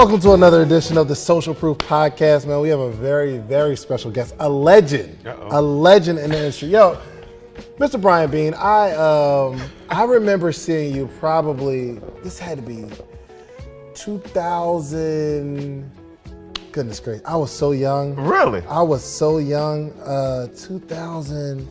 Welcome to another edition of the Social Proof Podcast, man. We have a very, very special guest, a legend, a legend in the industry. Yo, Mr. Brian Beane, I remember seeing you probably, this had to be 2000, goodness gracious, I was so young. Really? I was so young, 2000,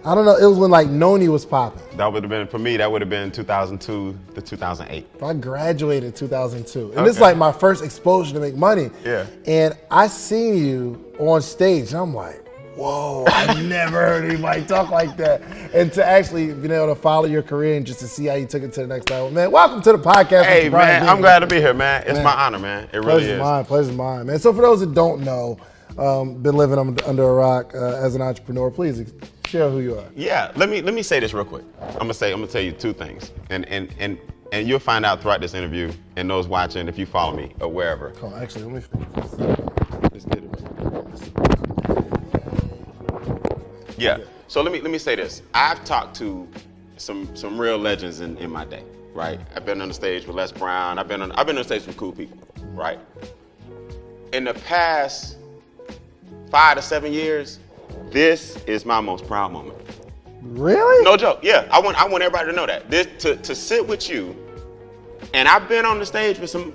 I don't know, it was when like Noni was popping. That would have been, for me, that would have been 2002 to 2008. I graduated in 2002. And this is like my first exposure to make money. Yeah. And I seen you on stage, and I'm like, whoa, I never heard anybody talk like that. And to actually be able to follow your career and just to see how you took it to the next level. Man, welcome to the podcast. Hey, Mr. Brian man, I'm glad to be here, man. It's my honor, man. It really is. Pleasure's mine, man. So for those that don't know, been living under a rock as an entrepreneur, please share who you are. Yeah, let me say this real quick. I'm gonna tell you two things, and you'll find out throughout this interview, and those watching if you follow me or wherever. Oh, actually, let me finish this. Let's get it. Yeah. So let me say this. I've talked to some real legends in my day, right? I've been on the stage with Les Brown. I've been on the stage with cool people, right? In the past 5 to 7 years, this is my most proud moment. Really? No joke. Yeah, I want everybody to know that. This to sit with you, and I've been on the stage with some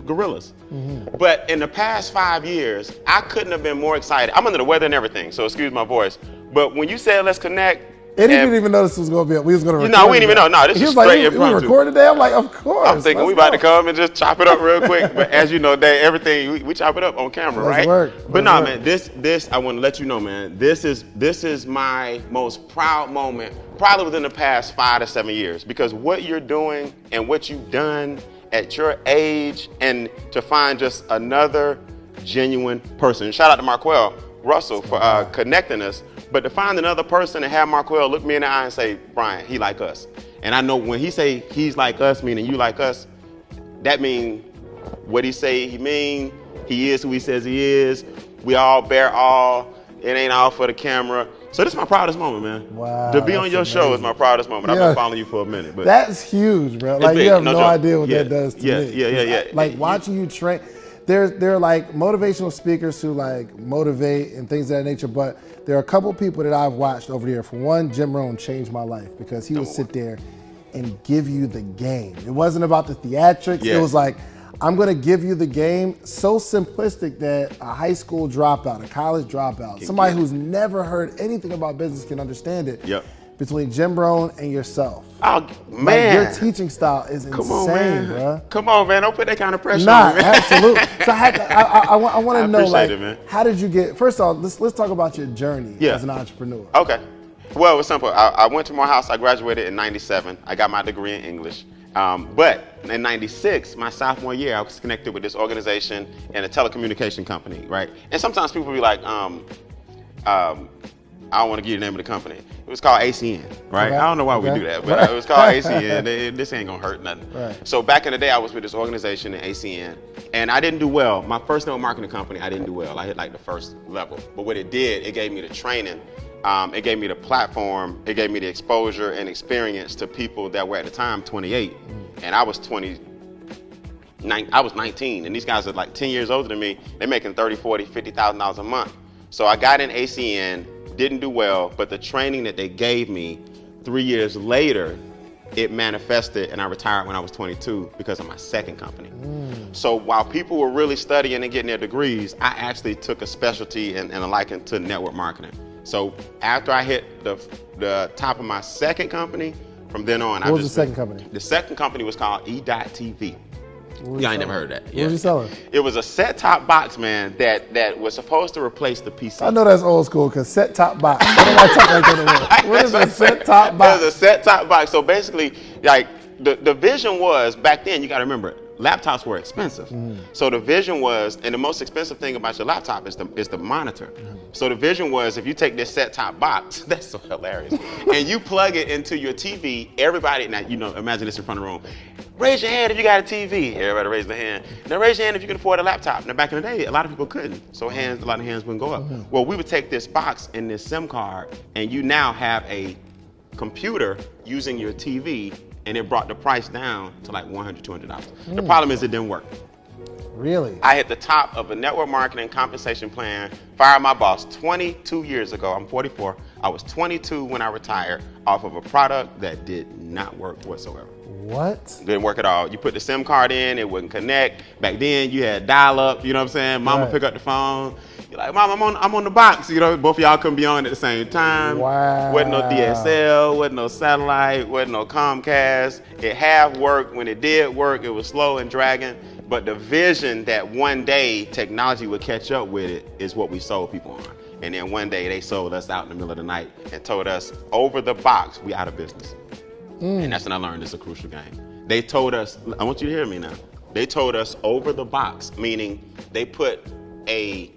gorillas. Mm-hmm. But in the past 5 years, I couldn't have been more excited. I'm under the weather and everything, so excuse my voice. But when you said let's connect, and he didn't even know this was going to be. We was going to record. No, we didn't even know. No, this is straight impromptu. We recorded today. I'm like, of course. I'm thinking we about to come and just chop it up real quick. But as you know, everything we chop it up on camera, right? But no, man, this I want to let you know, man. This is my most proud moment, probably within the past 5 to 7 years, because what you're doing and what you've done at your age, and to find just another genuine person. Shout out to Marquell Russell for connecting us. But to find another person and have Marquell look me in the eye and say, Brian, he like us. And I know when he say he's like us, meaning you like us, that mean what he say he mean, he is who he says he is. We all bear all. It ain't all for the camera. So this is my proudest moment, man. Wow. To be on your show is my proudest moment. I've been following you for a minute. But that's huge, bro. Like you have no idea what that does to me. Yeah. Like watching you train. They're like motivational speakers who like motivate and things of that nature, but there are a couple people that I've watched over there. For one, Jim Rohn changed my life because he would sit there and give you the game. It wasn't about the theatrics. It was like, I'm gonna give you the game, so simplistic that a high school dropout, a college dropout, somebody who's never heard anything about business can understand it. Yep. Between Jim Rohn and yourself. Oh, man. Like your teaching style is insane, bro. Come on, man. Don't put that kind of pressure on me, man. Absolutely. So I want to know, like, it, man. How did you get, first of all, let's talk about your journey as an entrepreneur. Okay. Well, it was simple. I went to Morehouse. I graduated in 97. I got my degree in English. But in 96, my sophomore year, I was connected with this organization and a telecommunication company, right? And sometimes people be like, I don't want to give you the name of the company. It was called ACN, right? Okay. I don't know why we do that, but it was called ACN. This ain't gonna hurt nothing. Right. So back in the day, I was with this organization in ACN, and I didn't do well. My first network marketing company, I didn't do well. I hit like the first level. But what it did, it gave me the training, it gave me the platform, it gave me the exposure and experience to people that were at the time 28, and I was 19, and these guys are like 10 years older than me. They're making $30,000, $40,000, $50,000 a month. So I got in ACN. Didn't do well, but the training that they gave me 3 years later, it manifested, and I retired when I was 22 because of my second company. So while people were really studying and getting their degrees, I actually took a specialty and a liking to network marketing. So after I hit the top of my second company, from then on, What was the second company? The second company was called E.TV. Y'all ain't never heard of that. What was you selling? It was a set-top box, man, that was supposed to replace the PC. I know that's old school, because set-top box. I don't like talking like that anymore. What is a set-top box? It was a set-top box. So basically, like, the vision was, back then, you got to remember, laptops were expensive. So the vision was, and the most expensive thing about your laptop is the monitor. So the vision was, if you take this set-top box, that's so hilarious, and you plug it into your TV, everybody, now, you know, imagine this in front of the room. Raise your hand if you got a TV. Everybody raise their hand. Now raise your hand if you can afford a laptop. Now back in the day, a lot of people couldn't. So a lot of hands wouldn't go up. Well, we would take this box and this SIM card, and you now have a computer using your TV, and it brought the price down to like $100, $200. The problem is it didn't work. Really? I hit the top of a network marketing compensation plan, fired my boss 22 years ago. I'm 44. I was 22 when I retired off of a product that did not work whatsoever. What? Didn't work at all. You put the SIM card in, it wouldn't connect. Back then, you had dial-up, you know what I'm saying? Mama pick up the phone. You're like, Mom, I'm on the box. You know, both of y'all couldn't be on at the same time. Wow. Wasn't no DSL, wasn't no satellite, wasn't no Comcast. It half worked. When it did work, it was slow and dragging. But the vision that one day technology would catch up with it is what we sold people on. And then one day they sold us out in the middle of the night and told us, over the box, we out of business. And that's when I learned it's a crucial game. They told us, I want you to hear me now. They told us over the box, meaning they put a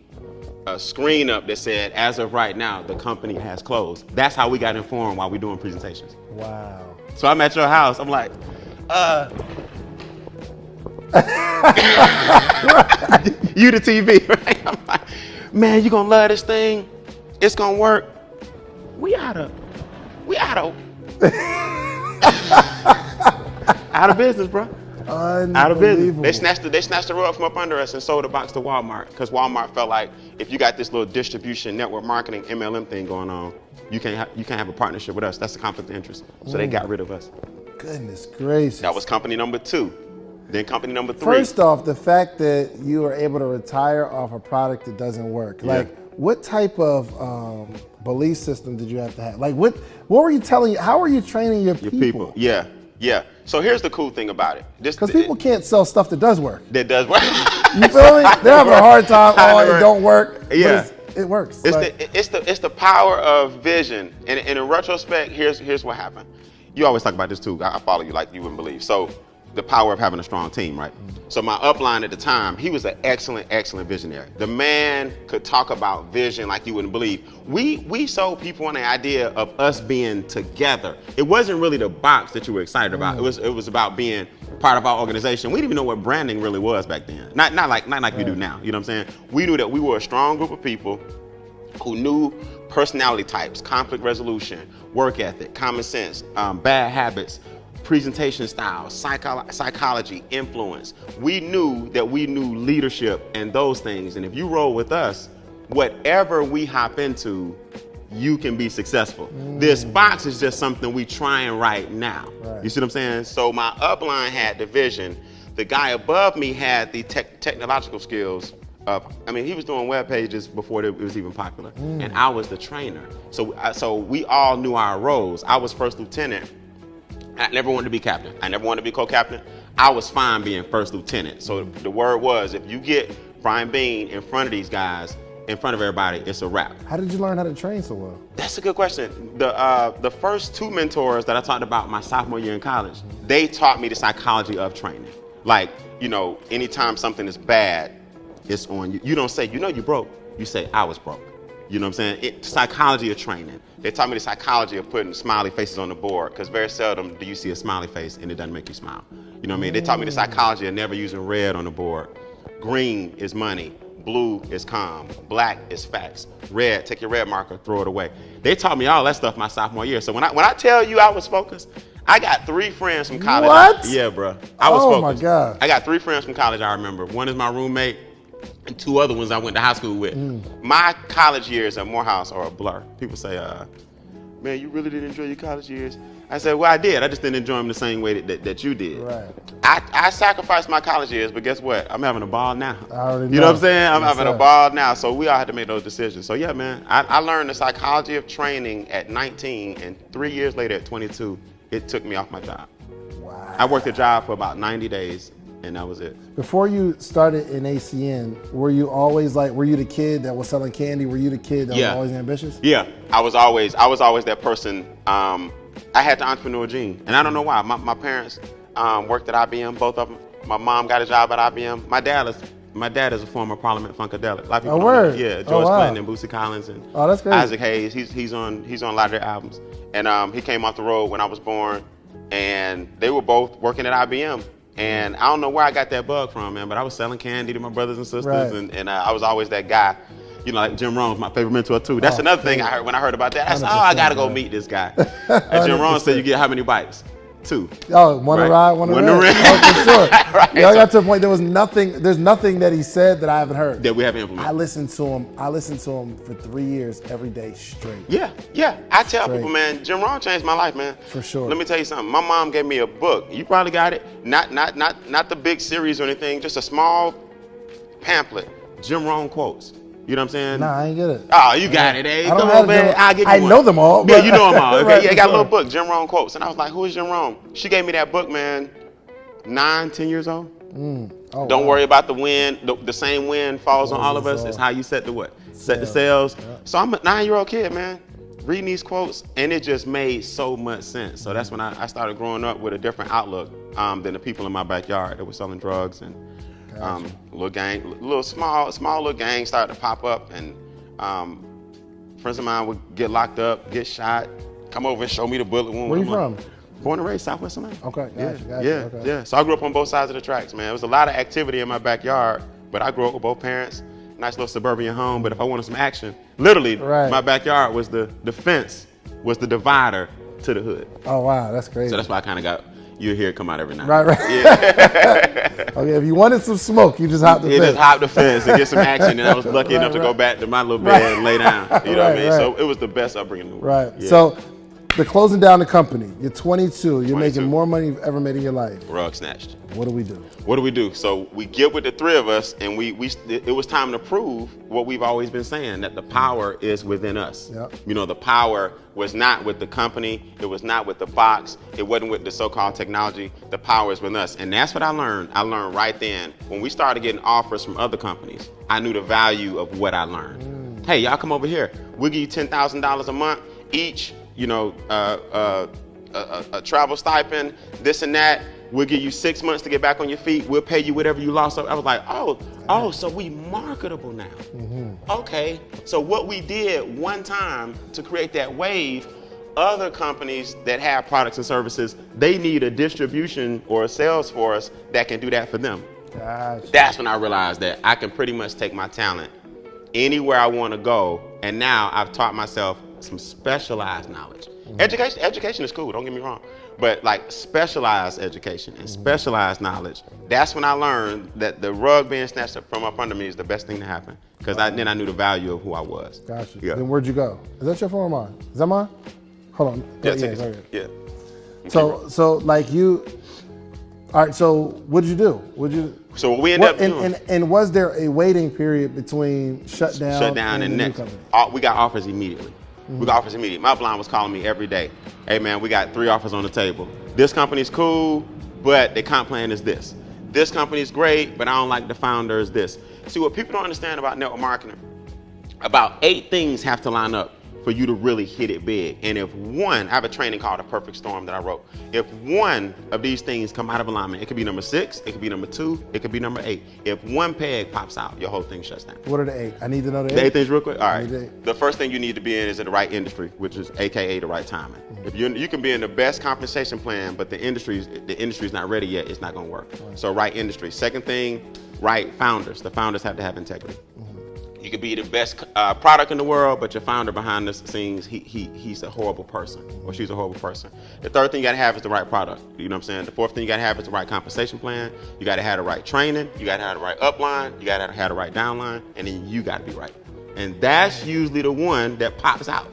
screen up that said, as of right now, the company has closed. That's how we got informed while we're doing presentations. Wow. So I'm at your house, I'm like, you the TV, right? I'm like, man, you gonna love this thing. It's gonna work. We out of out of business, bro. Out of business. They snatched the rug from up under us and sold the box to Walmart because Walmart felt like if you got this little distribution, network marketing, MLM thing going on, you can't have a partnership with us. That's a conflict of interest. So they got rid of us. Goodness gracious. That was company number 2. Then company number 3. First off, the fact that you were able to retire off a product that doesn't work, like what type of belief system did you have to have? Like what were you telling? How are you training your people? Yeah. So here's the cool thing about it. Because people can't sell stuff that does work. That does work. You feel me? They're having a hard time. Oh, it don't work. Yeah. It works. It's the power of vision. And in retrospect, here's what happened. You always talk about this too. I follow you like you wouldn't believe. So the power of having a strong team, right? So my upline at the time, he was an excellent visionary. The man could talk about vision like you wouldn't believe. We sold people on the idea of us being together. It wasn't really the box that you were excited about. It was about being part of our organization. We didn't even know what branding really was back then. Not like we do now. You know what I'm saying? We knew that we were a strong group of people who knew personality types, conflict resolution, work ethic, common sense, bad habits, presentation style, psychology, influence. We knew that we knew leadership and those things. And if you roll with us, whatever we hop into, you can be successful. This box is just something we trying right now. You see what I'm saying? So my upline had the vision. The guy above me had the technological skills. He was doing web pages before it was even popular. And I was the trainer. So we all knew our roles. I was first lieutenant. I never wanted to be captain. I never wanted to be co-captain. I was fine being first lieutenant. So the word was, if you get Brian Beane in front of these guys, in front of everybody, it's a wrap. How did you learn how to train so well? That's a good question. The first 2 mentors that I talked about my sophomore year in college, they taught me the psychology of training. Like, anytime something is bad, it's on you. You don't say, you broke. You say, I was broke. You know what I'm saying? Psychology of training. They taught me the psychology of putting smiley faces on the board because very seldom do you see a smiley face and it doesn't make you smile. You know what I mean? They taught me the psychology of never using red on the board. Green is money. Blue is calm. Black is facts. Red, take your red marker, throw it away. They taught me all that stuff my sophomore year. So when I tell you I was focused, I got 3 friends from college. What? Yeah, bro. I was focused. Oh my God. I got 3 friends from college I remember. One is my roommate. And 2 other ones I went to high school with. My college years at Morehouse are a blur. People say, man, you really didn't enjoy your college years? I said, well, I did. I just didn't enjoy them the same way that you did. Right. I sacrificed my college years, but guess what? I'm having a ball now. I already know. You know what I'm saying? I'm having a ball now. So we all had to make those decisions. So yeah, man, I learned the psychology of training at 19, and 3 years later at 22, it took me off my job. Wow. I worked a job for about 90 days. And that was it. Before you started in ACN, were you the kid that was selling candy? Were you the kid that was always ambitious? Yeah, I was always that person. I had the entrepreneurial gene, and I don't know why. My parents worked at IBM, both of them. My mom got a job at IBM. My dad is a former Parliament Funkadelic. A lot of people don't know. Yeah, George Clinton and Bootsy Collins and that's crazy. Isaac Hayes. He's on a lot of their albums. And he came off the road when I was born, and they were both working at IBM. And I don't know where I got that bug from, man, but I was selling candy to my brothers and sisters, and I was always that guy. Like Jim Rohn's my favorite mentor too. That's another thing I heard when I heard about that. I said, I gotta go meet this guy. And Jim Rohn said, you get how many bites? 2. Oh, want to ride, want to rent. Oh, for sure. Right. I got to the point. There's nothing that he said that I haven't heard. That we haven't implemented. I listened to him for 3 years every day straight. Yeah. I tell people, man, Jim Rohn changed my life, man. For sure. Let me tell you something. My mom gave me a book. You probably got it. Not the big series or anything. Just a small pamphlet. Jim Rohn quotes. You know what I'm saying? Nah, I ain't get it. Oh, you got it, eh? Come on, man. I'll give you one. I know them all. Yeah, you know them all. Okay, I got a little book, Jim Rohn quotes. And I was like, who is Jim Rohn? She gave me that book, man, 9, 10 years old. Oh, Don't worry about the wind. The same wind falls on all of us. It's how you set the what? Set the sails. Yeah. So I'm a 9-year-old kid, man, reading these quotes, and it just made so much sense. So that's when I started growing up with a different outlook than the people in my backyard that were selling drugs and small little gang started to pop up, and friends of mine would get locked up, get shot, come over and show me the bullet wound. Where you from? Born and raised Southwest Atlanta. Okay, Yeah. So I grew up on both sides of the tracks, man. There was a lot of activity in my backyard, but I grew up with both parents, nice little suburban home. But if I wanted some action, literally, my backyard was the fence, was the divider to the hood. Oh wow, that's crazy. So that's why I kind of got. You hear it come out every night. Right. Yeah. Okay, if you wanted some smoke, you just hopped the fence. Just hopped the fence and get some action, and I was lucky enough to go back to my little bed and lay down. You know what I mean? So it was the best upbringing in the world. Right. Yeah. So the closing down the company, you're 22, you're making more money you've ever made in your life. Rug snatched. What do we do? So we get with the 3 of us, and it was time to prove what we've always been saying, that the power is within us. Yep. You know, the power was not with the company, it was not with the box, it wasn't with the so-called technology. The power is with us. And that's what I learned. I learned right then. When we started getting offers from other companies, I knew the value of what I learned. Hey, y'all come over here. We'll give you $10,000 a month each, you know, a travel stipend, this and that. We'll give you 6 months to get back on your feet. We'll pay you whatever you lost. So I was like, oh, so we marketable now. Okay, so what we did one time to create that wave, other companies that have products and services, they need a distribution or a sales force that can do that for them. Gotcha. That's when I realized that I can pretty much take my talent anywhere I want to go. And now I've taught myself some specialized knowledge. Education is cool, don't get me wrong. But like specialized education and specialized knowledge, that's when I learned that the rug being snatched from up under me is the best thing to happen. Because then I knew the value of who I was. Gotcha. Yeah. Then where'd you go? Is that your phone or mine? Is that mine? Hold on. Yeah. So like you, all right, so what'd you do? So what we ended up doing. And was there a waiting period between shutdown and next? We got offers immediately. We got offers immediately. My upline was calling me every day. Hey man, we got 3 offers on the table. This company's cool, but the comp plan is this. This company's great, but I don't like the founder is this. See, what people don't understand about network marketing, about 8 things have to line up for you to really hit it big. And if one, I have a training called The Perfect Storm that I wrote. If one of these things come out of alignment, it could be number 6, it could be number 2, it could be number 8. If one peg pops out, your whole thing shuts down. What are the 8? I need to know the 8. The 8 things real quick? All right. The first thing you need to be in is in the right industry, which is AKA the right timing. If you can be in the best compensation plan, but the industry's not ready yet, it's not gonna work. So right industry. Second thing, right founders. The founders have to have integrity. You could be the best product in the world, but your founder behind the scenes, he's a horrible person, or she's a horrible person. The third thing you gotta have is the right product. You know what I'm saying? The fourth thing you gotta have is the right compensation plan. You gotta have the right training. You gotta have the right upline. You gotta have the right downline, and then you gotta be right. And that's usually the one that pops out.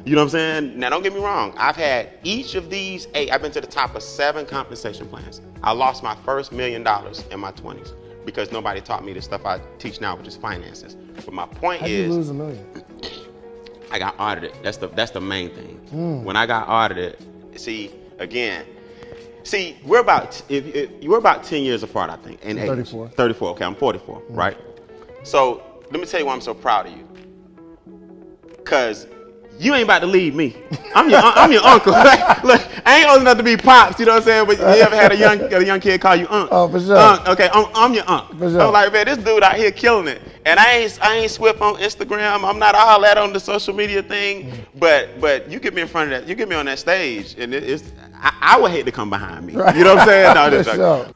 You know what I'm saying? Now, don't get me wrong. I've had each of these 8. I've been to the top of 7 compensation plans. I lost my first $1 million in my 20s. Because nobody taught me the stuff I teach now, which is finances. But my point is, how did you lose $1 million? I got audited. That's the main thing. When I got audited, we're about 10 years apart, I think. In 34. 34. Okay, I'm 44, right? So let me tell you why I'm so proud of you. Cause you ain't about to leave me. I'm your uncle. Look, I ain't old enough to be pops, you know what I'm saying? But you ever had a young kid call you unc? Oh, for sure. Unc, okay, I'm your unc. For sure. I'm like, man, this dude out here killing it. And I ain't swift on Instagram. I'm not all that on the social media thing. But you get me in front of that, you get me on that stage, and I would hate to come behind me. Right. You know what I'm saying? No, for sure.